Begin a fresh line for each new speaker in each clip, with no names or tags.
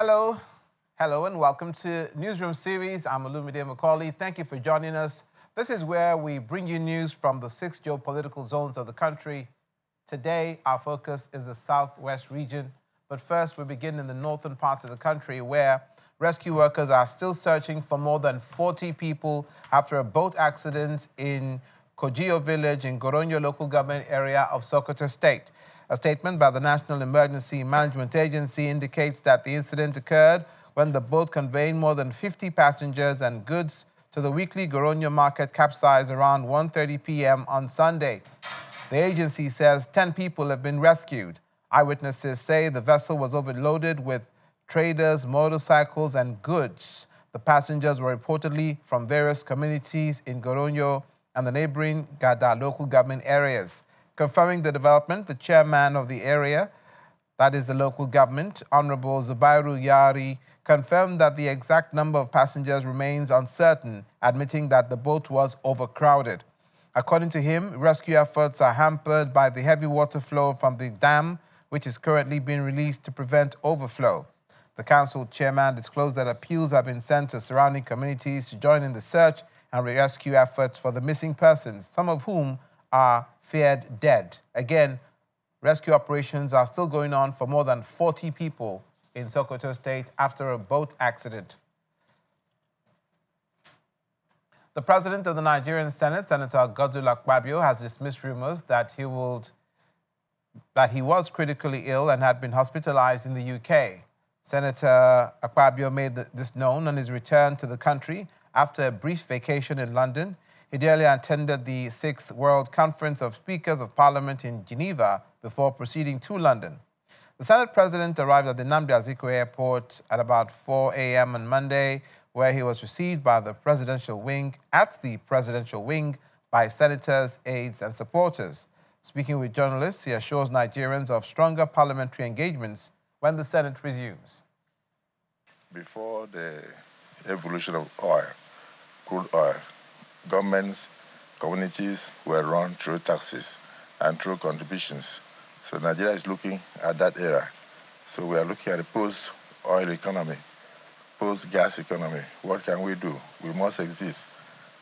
Hello, and welcome to Newsroom series. I'm Olumide Macaulay. Thank you for joining us. This is where we bring you news from the 6 geopolitical zones of the country. Today, our focus is the southwest region. But first, we begin in the northern part of the country, where rescue workers are still searching for more than 40 people after a boat accident in Kojio village in Goronyo local government area of Sokoto State. A statement by the National Emergency Management Agency indicates that the incident occurred when the boat conveying more than 50 passengers and goods to the weekly Goronyo market capsized around 1:30 p.m. on Sunday. The agency says 10 people have been rescued. Eyewitnesses say the vessel was overloaded with traders, motorcycles, and goods. The passengers were reportedly from various communities in Goronyo and the neighboring Gada local government areas. Confirming the development, the chairman of the area, that is the local government, Honorable Zubairu Yari, confirmed that the exact number of passengers remains uncertain, admitting that the boat was overcrowded. According to him, rescue efforts are hampered by the heavy water flow from the dam, which is currently being released to prevent overflow. The council chairman disclosed that appeals have been sent to surrounding communities to join in the search and rescue efforts for the missing persons, some of whom are feared dead. Again, rescue operations are still going on for more than 40 people in Sokoto State after a boat accident. The president of the Nigerian Senate, Senator Godswill Akpabio, has dismissed rumors that he was critically ill and had been hospitalized in the UK. Senator Akpabio made this known on his return to the country after a brief vacation in London. He earlier attended the 6th World Conference of Speakers of Parliament in Geneva before proceeding to London. The Senate President arrived at the Nnamdi Azikiwe Airport at about 4 a.m. on Monday, where he was received by the presidential wing by senators, aides, and supporters. Speaking with journalists, he assures Nigerians of stronger parliamentary engagements when the Senate resumes.
Before the evolution of oil, crude oil, governments, communities were run through taxes and through contributions. So Nigeria is looking at that era. So we are looking at a post-oil economy, post-gas economy. What can we do? We must exist.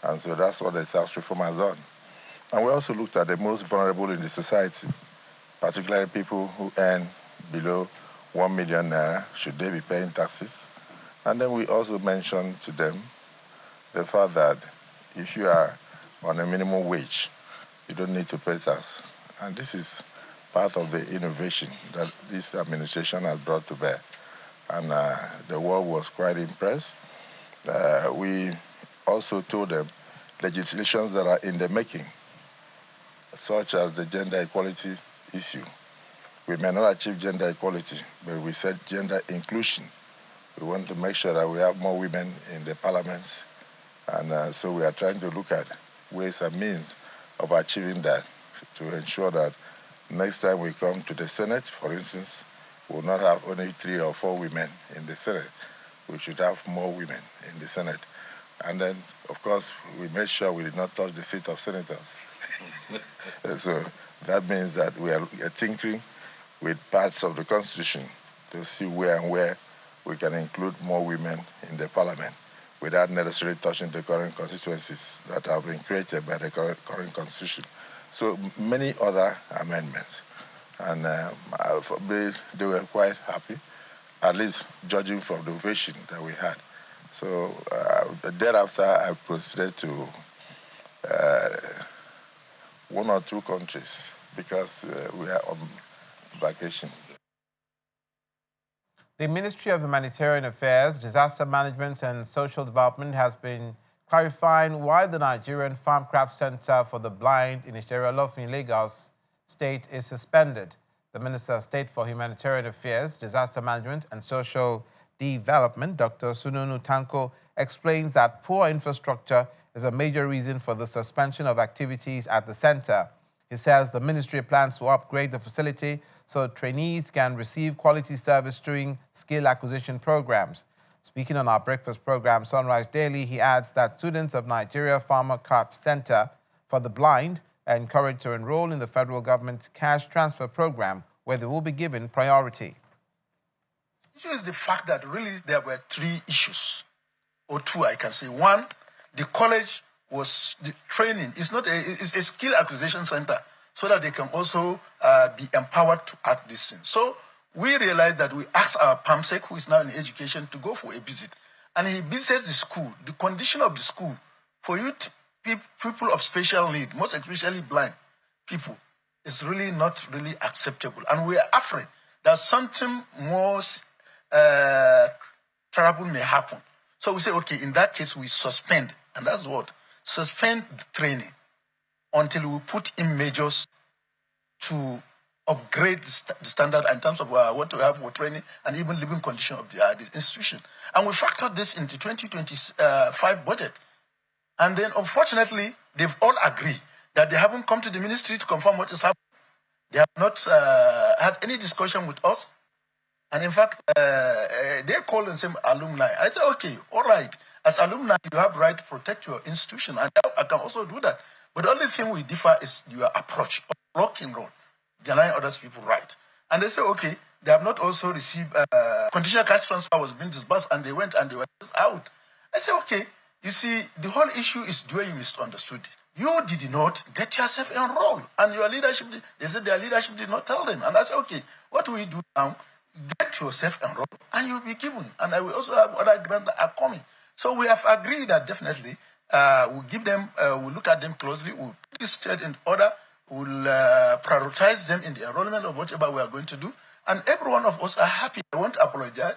And so that's what the tax reform has done. And we also looked at the most vulnerable in the society, particularly people who earn below 1 million naira. Should they be paying taxes? And then we also mentioned to them the fact that if you are on a minimum wage, you don't need to pay tax. And this is part of the innovation that this administration has brought to bear. And the world was quite impressed. We also told them legislations that are in the making, such as the gender equality issue. We may not achieve gender equality, but we said gender inclusion. We want to make sure that we have more women in the parliaments. And so we are trying to look at ways and means of achieving that to ensure that next time we come to the Senate, for instance, we will not have only 3 or 4 women in the Senate. We should have more women in the Senate. And then, of course, we made sure we did not touch the seat of senators. So that means that we are tinkering with parts of the Constitution to see where and where we can include more women in the parliament without necessarily touching the current constituencies that have been created by the current Constitution. So many other amendments. And they were quite happy, at least judging from the ovation that we had. So thereafter, I proceeded to 1 or 2 countries because we are on vacation.
The Ministry of Humanitarian Affairs, Disaster Management and Social Development has been clarifying why the Nigerian Farmcraft Center for the Blind in Iseriolofin, Lagos State is suspended. The Minister of State for Humanitarian Affairs, Disaster Management and Social Development, Dr. Sununu Tanko, explains that poor infrastructure is a major reason for the suspension of activities at the center. He says the ministry plans to upgrade the facility so trainees can receive quality service during skill acquisition programs. Speaking on our breakfast program, Sunrise Daily, he adds that students of Nigeria Farmcraft Center for the Blind are encouraged to enroll in the federal government's cash transfer program, where they will be given priority.
The issue is the fact that really there were three issues, or two, I can say. One, the college was the training. It's a skill acquisition center so that they can also be empowered to act this thing. So we realized that we asked our PAMSEC, who is now in education, to go for a visit. And he visited the school. The condition of the school for youth, people of special need, most especially blind people, is really not really acceptable. And we are afraid that something more trouble may happen. So we say, okay, in that case, we suspend. And that's what? Suspend the training until we put in measures to upgrade the standard in terms of what we have for training and even living condition of the institution. And we factored this into 2025 budget. And then, unfortunately, they've all agreed that they haven't come to the ministry to confirm what is happening. They have not had any discussion with us. And in fact, they call and say alumni. I said, okay, all right. As alumni, you have right to protect your institution. And I can also do that. But the only thing we differ is your approach of blocking road, denying others people right. And they say, okay, they have not also received conditional cash transfer was being disbursed, and they went and they were just out. I say, okay, you see, the whole issue is where you misunderstood it. You did not get yourself enrolled, and your leadership, they said their leadership did not tell them. And I said, okay, what do we do now? Get yourself enrolled, and you'll be given. And I will also have other grants that are coming. So we have agreed that definitely we'll give them, we'll look at them closely, we'll put this state in order, we'll prioritize them in the enrollment of whatever we are going to do. And every one of us are happy. I want to apologize,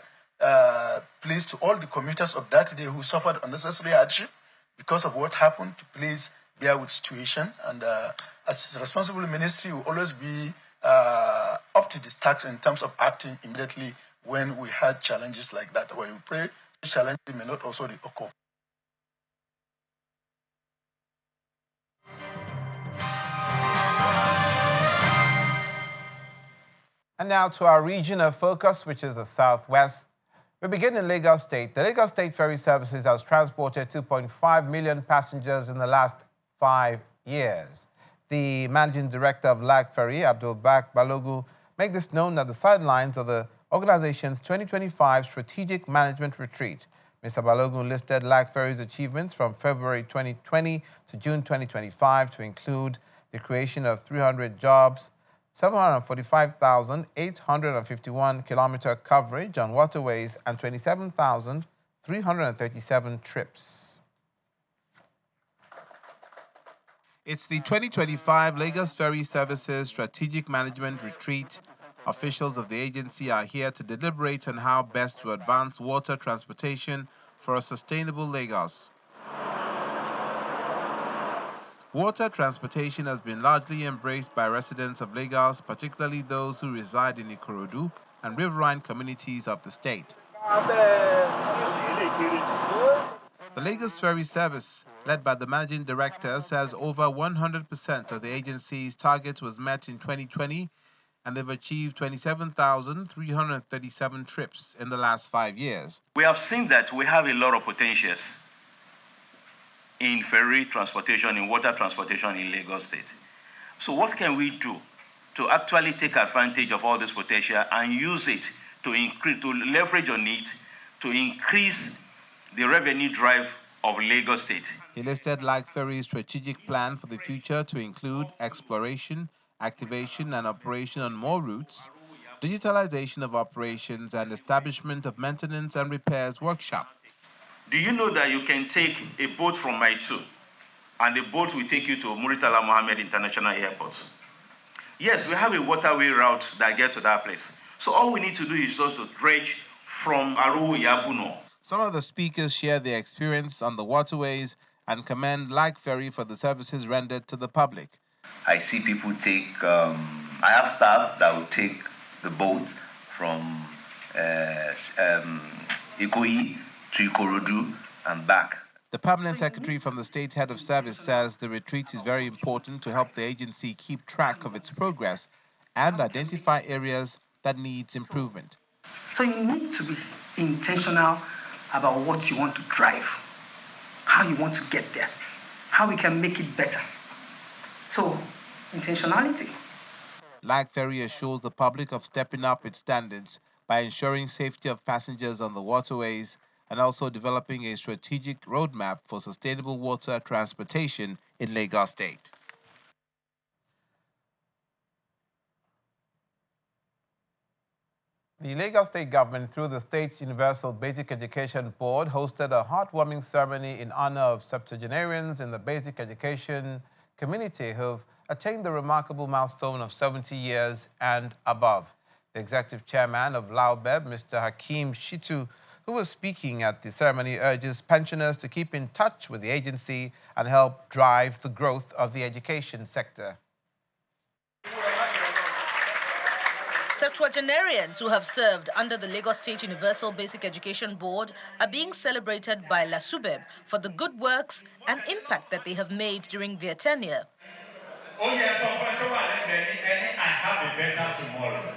please, to all the commuters of that day who suffered unnecessary hardship because of what happened. Please bear with situation. And as a responsible ministry, will always be up to the task in terms of acting immediately when we had challenges like that. When we pray, challenges may not also occur.
And now to our region of focus, which is the Southwest. We begin in Lagos State. The Lagos State Ferry Services has transported 2.5 million passengers in the last 5 years. The managing director of LAG Ferry, Abdul-Bak Balogu, made this known at the sidelines of the organization's 2025 Strategic Management Retreat. Mr. Balogu listed LAG Ferry's achievements from February 2020 to June 2025 to include the creation of 300 jobs, 745,851 kilometer coverage on waterways, and 27,337 trips. It's the 2025 Lagos Ferry Services Strategic Management Retreat. Officials of the agency are here to deliberate on how best to advance water transportation for a sustainable Lagos. Water transportation has been largely embraced by residents of Lagos, particularly those who reside in Ikorodu and riverine communities of the state. The Lagos Ferry Service, led by the managing director, says over 100% of the agency's target was met in 2020, and they've achieved 27,337 trips in the last 5 years.
We have seen that we have a lot of potentials in ferry transportation, in water transportation in Lagos State. So what can we do to actually take advantage of all this potential and use it to increase, to leverage on it, to increase the revenue drive of Lagos State?
He listed LAG Ferry's strategic plan for the future to include exploration, activation and operation on more routes, digitalization of operations, and establishment of maintenance and repairs workshop.
Do you know that you can take a boat from Maitu and the boat will take you to Muritala Mohammed International Airport? Yes, we have a waterway route that gets to that place. So all we need to do is just to dredge from Aru Yabuno.
Some of the speakers share their experience on the waterways and commend LAG Ferry for the services rendered to the public.
I see people take, I have staff that will take the boat from Ikoyi to Ikorodu and back.
The permanent secretary from the state head of service says the retreat is very important to help the agency keep track of its progress and identify areas that needs improvement.
So you need to be intentional about what you want to drive, how you want to get there, how we can make it better. So, intentionality.
LAG Ferry assures the public of stepping up its standards by ensuring safety of passengers on the waterways and also developing a strategic roadmap for sustainable water transportation in Lagos State. The Lagos State government, through the state's Universal Basic Education Board, hosted a heartwarming ceremony in honor of septuagenarians in the basic education community who've attained the remarkable milestone of 70 years and above. The executive chairman of LAUBEB, Mr. Hakeem Shitu, who was speaking at the ceremony, urges pensioners to keep in touch with the agency and help drive the growth of the education sector.
Septuagenarians who have served under the Lagos State Universal Basic Education Board are being celebrated by LASUBEB for the good works and impact that they have made during their tenure.
Oh yes, I have a better tomorrow.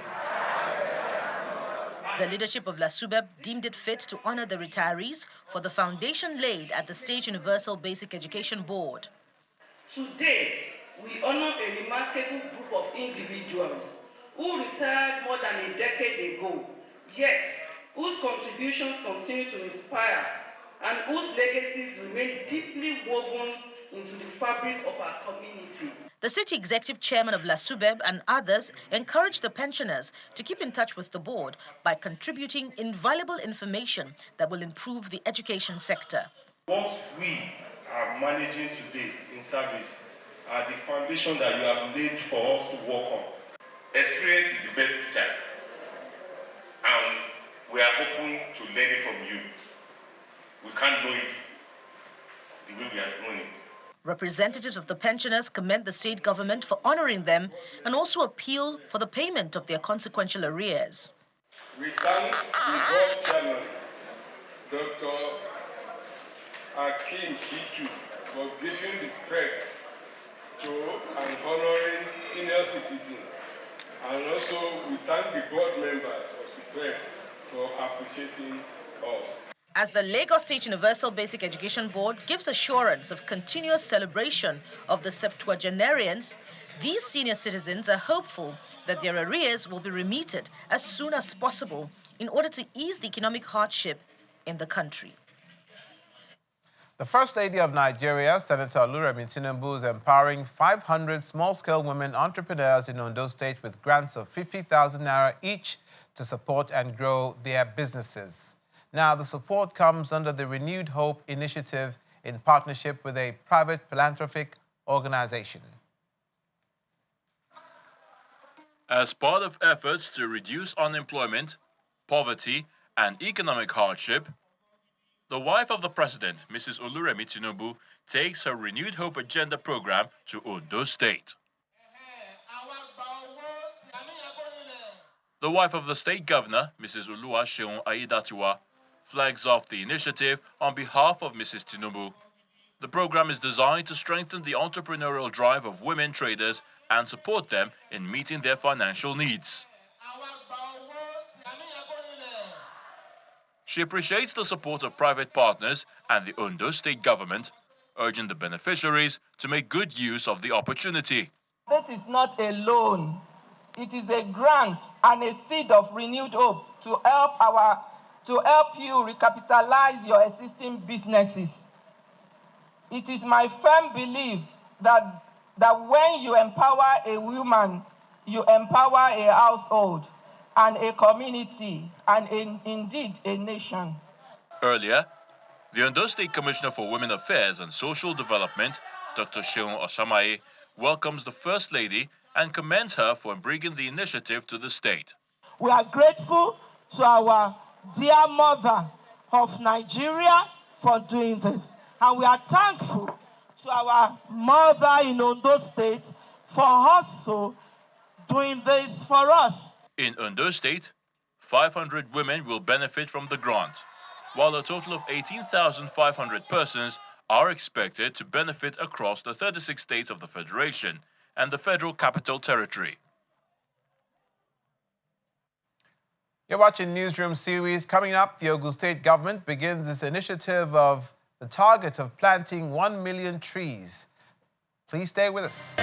The leadership of LASUBEB deemed it fit to honor the retirees for the foundation laid at the State Universal Basic Education Board.
Today, we honor a remarkable group of individuals who retired more than a decade ago, yet whose contributions continue to inspire and whose legacies remain deeply woven into the fabric of our community.
The State Executive Chairman of LASUBEB and others encouraged the pensioners to keep in touch with the board by contributing invaluable information that will improve the education sector.
What we are managing today in service are the foundation that you have laid for us to work on. Experience is the best teacher, and we are open to learning from you. We can't know it the way we are doing it.
Representatives of the pensioners commend the state government for honoring them and also appeal for the payment of their consequential arrears.
We thank the board chairman, Dr. Hakeem Shitu, for giving respect to and honoring senior citizens. And also, we thank the board members of SUPEB for appreciating us.
As the Lagos State Universal Basic Education Board gives assurance of continuous celebration of the septuagenarians, these senior citizens are hopeful that their arrears will be remitted as soon as possible in order to ease the economic hardship in the country.
The First Lady of Nigeria, Senator Oluremi Tinubu, is empowering 500 small-scale women entrepreneurs in Ondo State with grants of 50,000 naira each to support and grow their businesses. Now, the support comes under the Renewed Hope initiative in partnership with a private philanthropic organization.
As part of efforts to reduce unemployment, poverty, and economic hardship, the wife of the president, Mrs. Oluremi Tinubu, takes her Renewed Hope Agenda program to Ondo State. The wife of the state governor, Mrs. Oluwaseun Aiyedatiwa, flags off the initiative on behalf of Mrs. Tinubu. The program is designed to strengthen the entrepreneurial drive of women traders and support them in meeting their financial needs. She appreciates the support of private partners and the Ondo State government, urging the beneficiaries to make good use of the opportunity.
That is not a loan. It is a grant and a seed of renewed hope to help you recapitalize your existing businesses. It is my firm belief that when you empower a woman, you empower a household and a community, and indeed a nation.
Earlier, the Ondo State Commissioner for Women Affairs and Social Development, Dr. Seun Oshamaye, welcomes the First Lady and commends her for bringing the initiative to the state.
We are grateful to our dear mother of Nigeria for doing this, and we are thankful to our mother in Ondo State for also doing this for us.
In Ondo State, 500 women will benefit from the grant, while a total of 18,500 persons are expected to benefit across the 36 states of the Federation and the Federal Capital Territory.
You're watching Newsroom series. Coming up, the Ogun State government begins its initiative of the target of planting 1 million trees. Please stay with us.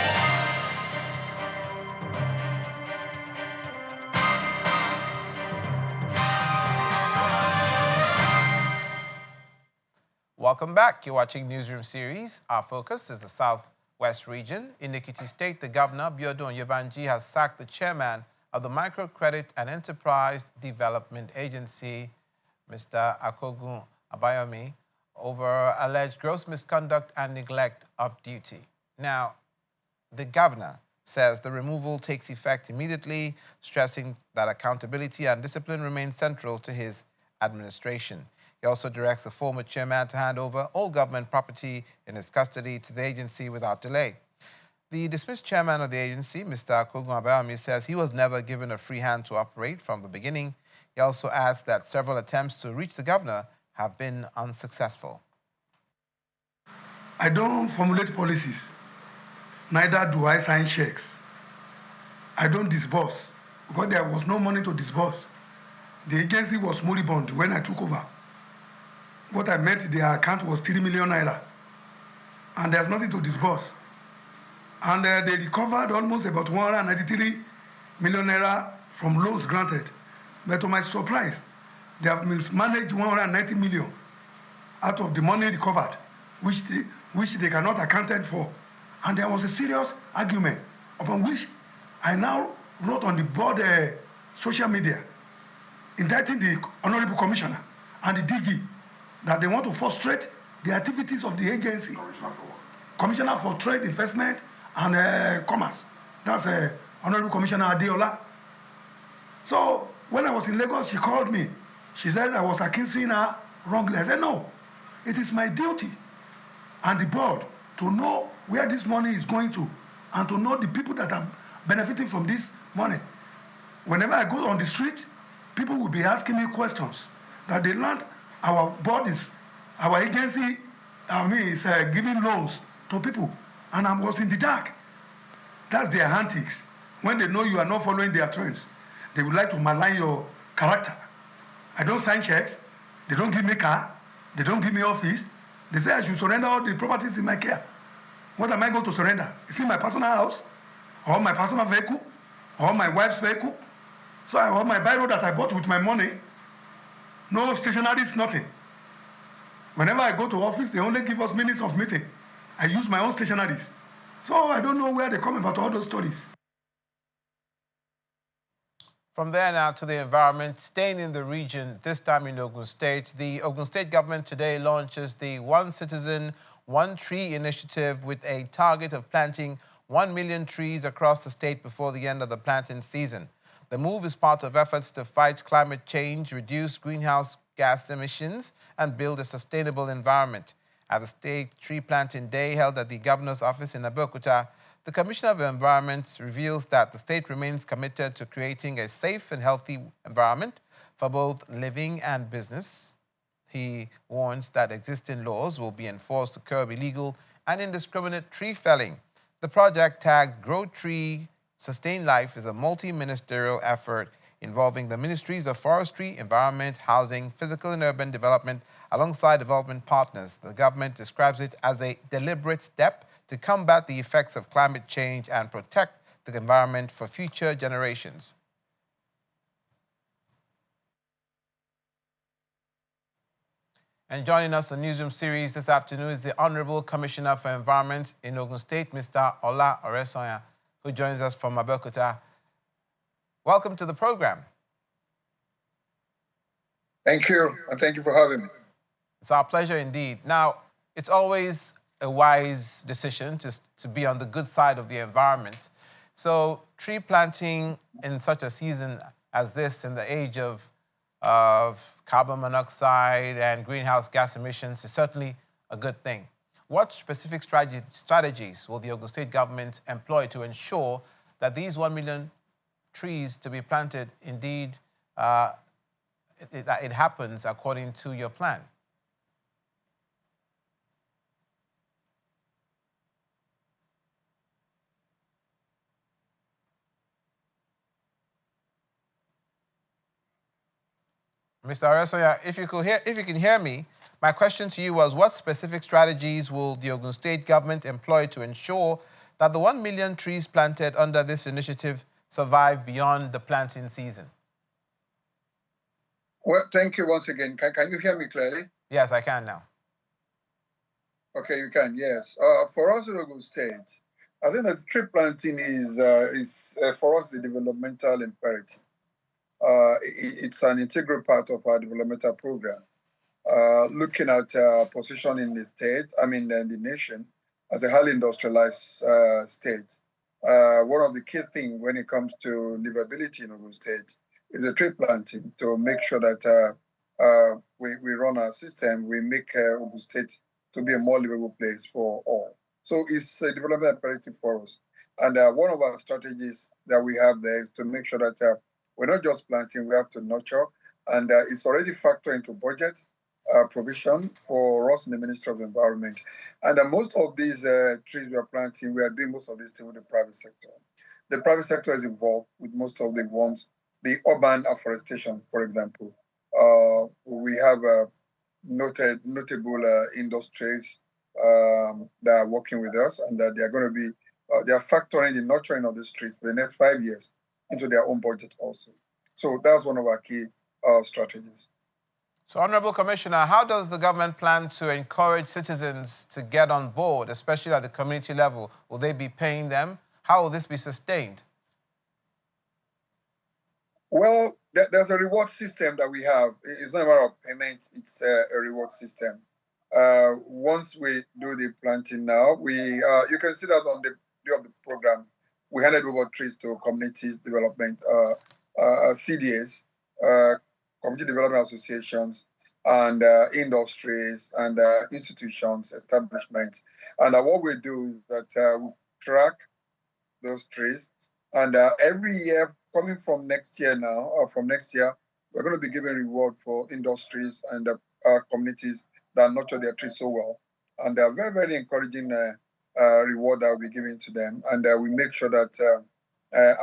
Welcome back. You're watching Newsroom series. Our focus is the Southwest region. In Ekiti State, the governor, Biodun Yebanji, has sacked the chairman of the Microcredit and Enterprise Development Agency, Mr. Ogun Abayomi, over alleged gross misconduct and neglect of duty. Now, the governor says the removal takes effect immediately, stressing that accountability and discipline remain central to his administration. He also directs the former chairman to hand over all government property in his custody to the agency without delay. The dismissed chairman of the agency, Mr. Ogun Abayomi, says he was never given a free hand to operate from the beginning. He also adds that several attempts to reach the governor have been unsuccessful.
I don't formulate policies. Neither do I sign checks. I don't disburse because there was no money to disburse. The agency was moribund when I took over. What I met, their account was 3 million naira. And there's nothing to disburse. And they recovered almost about 193 million naira from loans granted. But to my surprise, they have mismanaged 190 million out of the money recovered, which they cannot accounted for. And there was a serious argument upon which I now wrote on the board social media, indicting the Honorable Commissioner and the DG that they want to frustrate the activities of the agency. Commissioner for Trade, Investment, and Commerce. That's Honorable Commissioner Adeola. So when I was in Lagos, she called me. She said I was accusing her wrongly. I said, no, it is my duty and the board to know where this money is going to and to know the people that are benefiting from this money. Whenever I go on the street, people will be asking me questions that they learned our board is, our agency, is giving loans to people, and I was in the dark. That's their antics. When they know you are not following their trends, they would like to malign your character. I don't sign checks. They don't give me car. They don't give me office. They say I should surrender all the properties in my care. What am I going to surrender? Is it my personal house, or my personal vehicle, or my wife's vehicle? So I have my biro that I bought with my money. No stationaries, nothing. Whenever I go to office, they only give us minutes of meeting. I use my own stationaries. So I don't know where they come about all those stories.
From there now to the environment, staying in the region, this time in Ogun State. The Ogun State government today launches the One Citizen, One Tree initiative with a target of planting 1 million trees across the state before the end of the planting season. The move is part of efforts to fight climate change, reduce greenhouse gas emissions, and build a sustainable environment. At the State Tree Planting Day held at the Governor's office in Abeokuta, the Commissioner of Environment reveals that the state remains committed to creating a safe and healthy environment for both living and business. He warns that existing laws will be enforced to curb illegal and indiscriminate tree felling. The project, tagged Grow Tree, Sustain Life, is a multi-ministerial effort involving the Ministries of Forestry, Environment, Housing, Physical and Urban Development, alongside development partners. The government describes it as a deliberate step to combat the effects of climate change and protect the environment for future generations. And joining us on Newsroom series this afternoon is the Honorable Commissioner for Environment in Ogun State, Mr. Ola Oresonya, who joins us from Abeokuta. Welcome to the program.
Thank you, and thank you for having me.
It's our pleasure indeed. Now, it's always a wise decision to be on the good side of the environment. So tree planting in such a season as this, in the age of carbon monoxide and greenhouse gas emissions, is certainly a good thing. What specific strategies will the Ogun State government employ to ensure that these 1 million trees to be planted, indeed, it happens according to your plan? Mr. Oresonya, if you can hear me, my question to you was, what specific strategies will the Ogun State government employ to ensure that the 1 million trees planted under this initiative survive beyond the planting season?
Well, thank you once again. Can you hear me clearly?
Yes, I can now.
Okay, you can, yes. For us in Ogun State, I think that tree planting is for us the developmental imperative. It's an integral part of our developmental program. Looking at position in the state, the nation, as a highly industrialized state, one of the key things when it comes to livability in Ogun State is the tree planting to make sure that we run our system, we make Ogun State to be a more livable place for all. So it's a development imperative for us. And one of our strategies that we have there is to make sure that we're not just planting, we have to nurture. And it's already factored into budget provision for us in the Ministry of Environment. And most of these trees we are planting, we are doing most of these things with the private sector. The private sector is involved with most of the ones, the urban afforestation, for example. We have notable industries that are working with us, and that they are going to be, they are factoring the nurturing of these trees for the next 5 years into their own budget also. So that's one of our key strategies.
So, Honorable Commissioner, how does the government plan to encourage citizens to get on board, especially at the community level? Will they be paying them? How will this be sustained?
Well, there's a reward system that we have. It's not a matter of payment, it's a reward system. Once we do the planting now, you can see that on the day of the program, we handed over trees to communities development, CDAs, community development associations, and industries and institutions, establishments. And what we do is that we track those trees. And every year, coming from next year now, we're going to be giving reward for industries and communities that nurture their trees so well. And they are very, very encouraging reward that we'll be giving to them. And we make sure that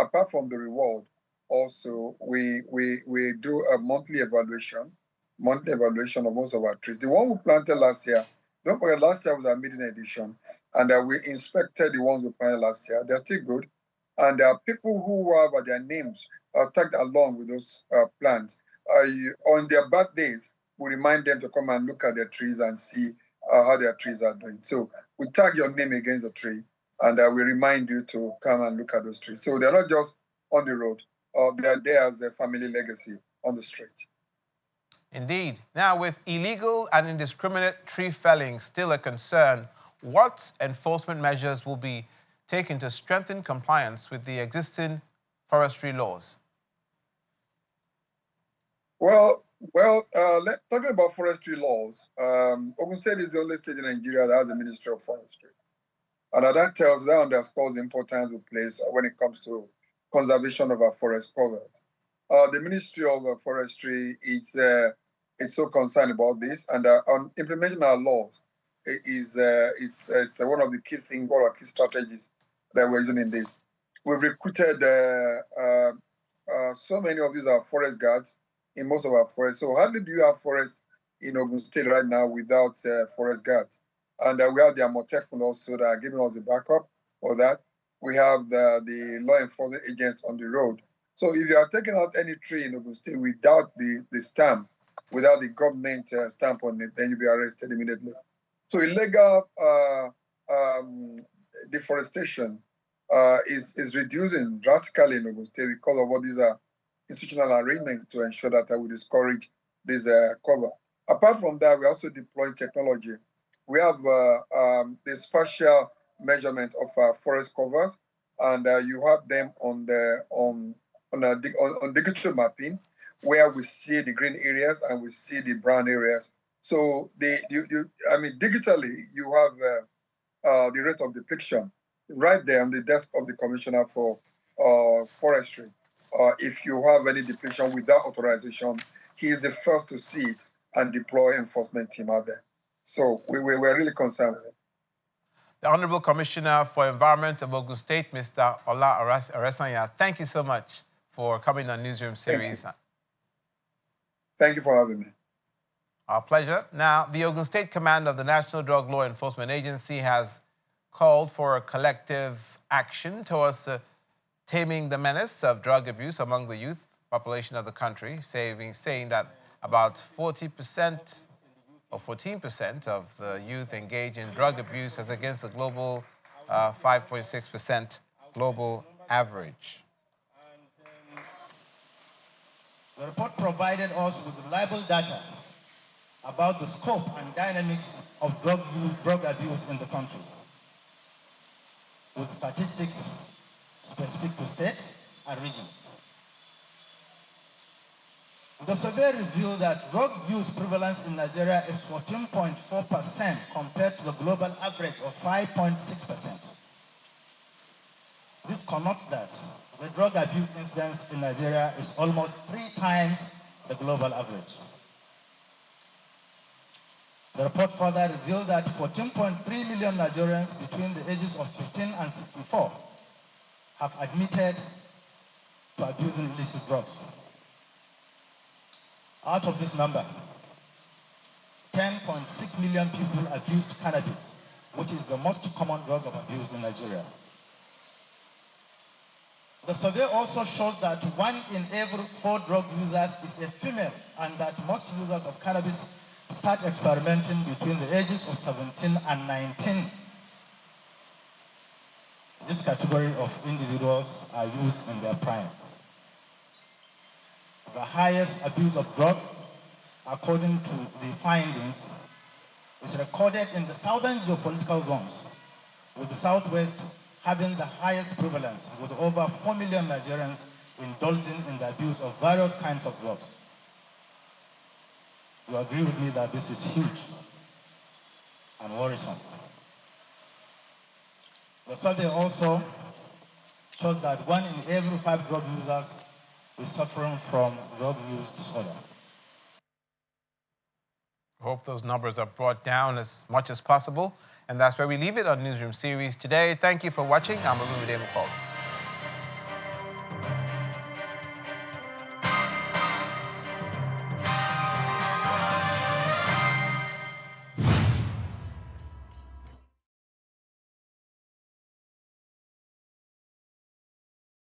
apart from the reward, also we do a monthly evaluation of most of our trees. The one we planted last year, don't forget, last year was our maiden edition, and we inspected the ones we planted last year. They're still good. And there are people who have their names tagged along with those plants. On their birthdays, we remind them to come and look at their trees and see how their trees are doing. So we tag your name against the tree, and we remind you to come and look at those trees. So they're not just on the road, they're there as a family legacy on the street.
Indeed. Now, with illegal and indiscriminate tree felling still a concern, what enforcement measures will be taken to strengthen compliance with the existing forestry laws?
Well, talking about forestry laws, Ogun State is the only state in Nigeria that has a Ministry of Forestry. And that underscores the importance we place when it comes to conservation of our forest covers. The Ministry of Forestry is so concerned about this, and on implementing our laws is one of the key things, one of our key strategies that we're using in this. We've recruited so many of these are forest guards in most of our forests. So hardly do you have forests in Ogun State right now without forest guards. And we have the Amotekun also that are giving us the backup for that. We have the law enforcement agents on the road. So if you are taking out any tree in Ogun State without the stamp, without the government stamp on it, then you'll be arrested immediately. So illegal deforestation is reducing drastically in Ogun State because of what these are institutional arrangements to ensure that we discourage this cover. Apart from that, we also deploy technology. We have the spatial measurement of forest covers, and you have them on digital mapping, where we see the green areas and we see the brown areas. So digitally, you have the rate of depiction right there on the desk of the Commissioner for Forestry. If you have any depletion without authorization, he is the first to see it and deploy enforcement team out there. So we're really concerned with it.
The Honorable Commissioner for Environment of Ogun State, Mr. Ola Oresanya, thank you so much for coming on Newsroom Series.
Thank you for having me.
Our pleasure. Now, the Ogun State Command of the National Drug Law Enforcement Agency has called for a collective action towards taming the menace of drug abuse among the youth population of the country, saying that about 40% or 14% of the youth engage in drug abuse as against the global 5.6% global average.
The report provided us with reliable data about the scope and dynamics of drug abuse in the country, with statistics specific to states and regions. The survey revealed that drug use prevalence in Nigeria is 14.4% compared to the global average of 5.6%. This connotes that the drug abuse incidence in Nigeria is almost 3 times the global average. The report further revealed that 14.3 million Nigerians between the ages of 15 and 64 have admitted to abusing illicit drugs. Out of this number, 10.6 million people abused cannabis, which is the most common drug of abuse in Nigeria. The survey also shows that 1 in every 4 drug users is a female, and that most users of cannabis start experimenting between the ages of 17 and 19. This category of individuals are youth in their prime. The highest abuse of drugs, according to the findings, is recorded in the southern geopolitical zones, with the southwest having the highest prevalence, with over 4 million Nigerians indulging in the abuse of various kinds of drugs. You agree with me that this is huge and worrisome. The survey also shows that 1 in every 5 drug users is suffering from drug use disorder.
Hope those numbers are brought down as much as possible. And that's where we leave it on Newsroom Series today. Thank you for watching. I'm Ogun State.